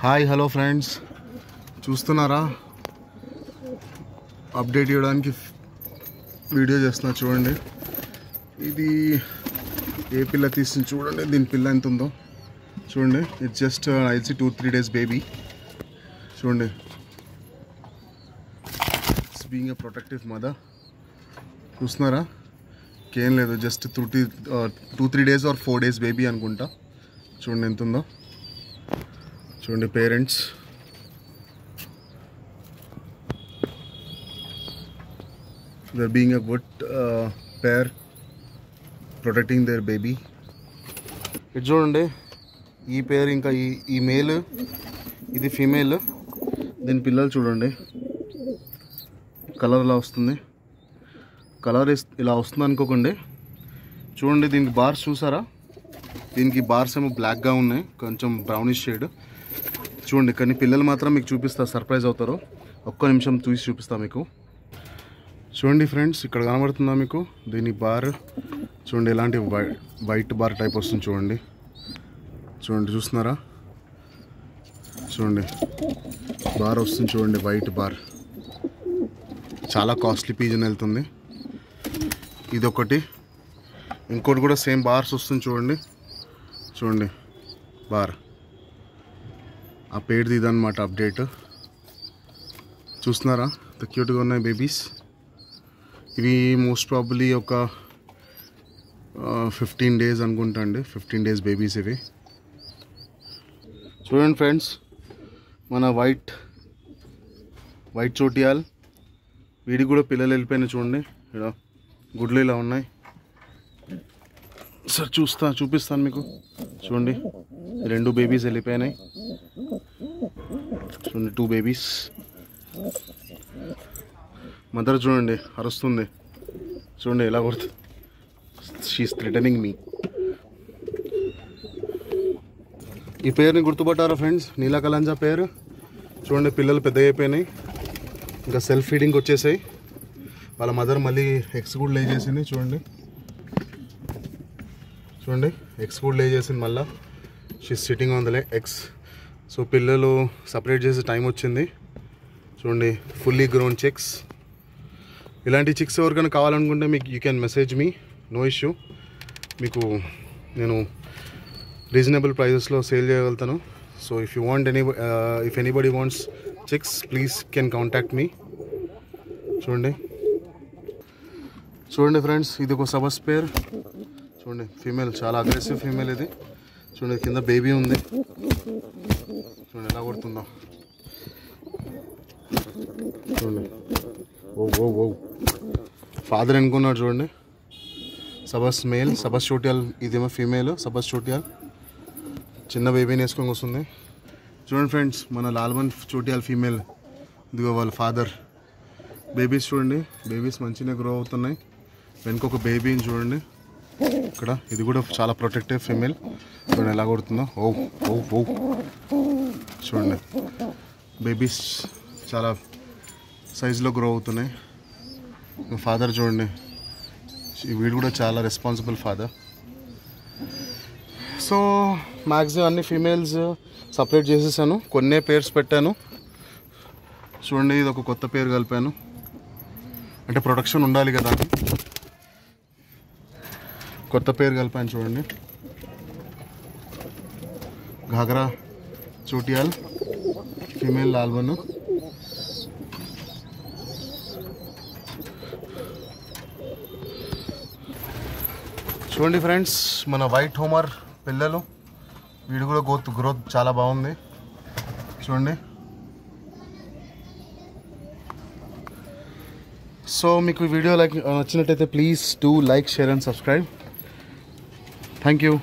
Hi hello friends, చూస్తున్నారా? Update ఇవ్వడానికి video చేస్తున్నా. చూడండి, ఇది ఏ పిల్ల తీసింది చూడండి. దీని పిల్ల ఎంత ఉందో చూడండి. ఇట్స్ జస్ట్ ఐసి 2-3 days బేబీ. చూడండి, it's being a protective mother. చూస్తున్నారా? ఏం లేదు, just 2-3 days or 4 days baby అనుకుంటా. చూడండి ఎంత ఉందో. చూడండి parents. They are being a good pair protecting their baby. ఇది చూడండి, ఈ పేర్ ఇంకా ఈ మేల్, ఇది ఫీమేల్. దీని పిల్లలు చూడండి, కలర్ ఇలా వస్తుంది. కలర్ ఇలా వస్తుంది అనుకోకండి. చూడండి, దీనికి బార్స్ చూసారా? దీనికి బార్స్ ఏమో బ్లాక్గా ఉన్నాయి, కొంచెం బ్రౌనిష్ షేడ్. చూడండి, కానీ పిల్లలు మాత్రం మీకు చూపిస్తా, సర్ప్రైజ్ అవుతారు. ఒక్క నిమిషం చూసి చూపిస్తా మీకు. చూడండి ఫ్రెండ్స్, ఇక్కడ కనబడుతుందా మీకు? దీని బార్ చూడండి, ఎలాంటి వైట్ బార్ టైప్ వస్తుంది చూడండి. చూడండి, చూస్తున్నారా? చూడండి, బార్ వస్తుంది చూడండి, వైట్ బార్. చాలా కాస్ట్లీ పీజన్ వెళ్తుంది. ఇదొకటి, ఇంకోటి కూడా సేమ్ బార్స్ వస్తుంది చూడండి. చూడండి బార్, ఆ పేరుది ఇదన్నమాట అప్డేట్. చూస్తున్నారా ఎంత క్యూట్గా ఉన్నాయి బేబీస్. ఇవి మోస్ట్ ప్రాబబ్లీ ఒక 15 days అనుకుంటా అండి. 15 days బేబీస్ ఇవి. చూడండి ఫ్రెండ్స్, మన వైట్ చోటియాల్, వీడికి కూడా పిల్లలు వెళ్ళిపోయినాయి చూడండి. ఇక్కడ గుడ్లు ఇలా ఉన్నాయి. సార్ చూపిస్తాను మీకు. చూడండి, 2 బేబీస్ వెళ్ళిపోయినాయి. చూడండి, 2 బేబీస్. మదర్ చూడండి అరుస్తుంది. చూడండి ఎలా కొడుతుంది. షీఈస్ థ్రెటనింగ్ మీ. ఈ పేరుని గుర్తుపట్టారా ఫ్రెండ్స్? నీలకలంజా పేరు. చూడండి, పిల్లలు పెద్దగా అయిపోయినాయి, ఇంకా సెల్ఫ్ ఫీడింగ్ వచ్చేసాయి. వాళ్ళ మదర్ మళ్ళీ ఎగ్స్ కూడా లే చేసింది. చూడండి ఎగ్స్ కూడా లే చేసింది మళ్ళీ. She is sitting on the eggs. So పిల్లలు సపరేట్ చేసే టైం వచ్చింది. చూడండి, ఫుల్లీ గ్రోన్ చిక్స్. ఇలాంటి చిక్స్ ఎవరికైనా కావాలనుకుంటే మీకు you can message me, no issue. మీకు నేను రీజనబుల్ ప్రైజెస్లో సేల్ చేయగలుగుతాను. So if you want if anybody wants chicks, please can contact me. చూడండి ఫ్రెండ్స్, ఇది ఒక సబస్ పేర్. చూడండి, ఫీమేల్, చాలా అగ్రెసివ్ ఫీమేల్ ఇది. చూడండి, కింద బేబీ ఉంది. చూడండి ఎలా కొడుతుందో. చూడండి, ఓ ఫాదర్ అనుకున్నాడు. చూడండి, సబస్ మేల్, సబస్ చోటియాల్. ఇదేమో ఫీమేల్ సబస్ చోటియాల్. చిన్న బేబీని వేసుకొని వస్తుంది. చూడండి ఫ్రెండ్స్, మన లాల్వన్ చోటియాల్ ఫీమేల్. ఇదిగో వాళ్ళ ఫాదర్. బేబీస్ చూడండి, బేబీస్ మంచిగా గ్రో అవుతున్నాయి. వెనుక ఒక బేబీని చూడండి ఇక్కడ. ఇది కూడా చాలా ప్రొటెక్టివ్ ఫీమేల్. చూడండి ఎలా కొడుతుందో. ఓ చూడండి, బేబీస్ చాలా సైజులో గ్రో అవుతున్నాయి. ఫాదర్ చూడండి, వీడు కూడా చాలా రెస్పాన్సిబుల్ ఫాదర్. సో మ్యాక్సిమం అన్ని ఫీమేల్స్ సపరేట్ చేసేసాను, కొన్నే పేర్స్ పెట్టాను. చూడండి, ఇది ఒక కొత్త పేరు కలిపాను, అంటే ప్రొటెక్షన్ ఉండాలి కదా అని కొత్త పేరు కలిపాను. చూడండి, ఘాగ్రా చోటియాల్ ఫీమేల్ లాల్వన్. చూడండి ఫ్రెండ్స్, మన వైట్ హోమర్ పిల్లలు. వీడు కూడా గ్రోత్ చాలా బాగుంది. చూడండి. సో మీకు వీడియో నచ్చినట్టయితే please do like, share and subscribe. Thank you.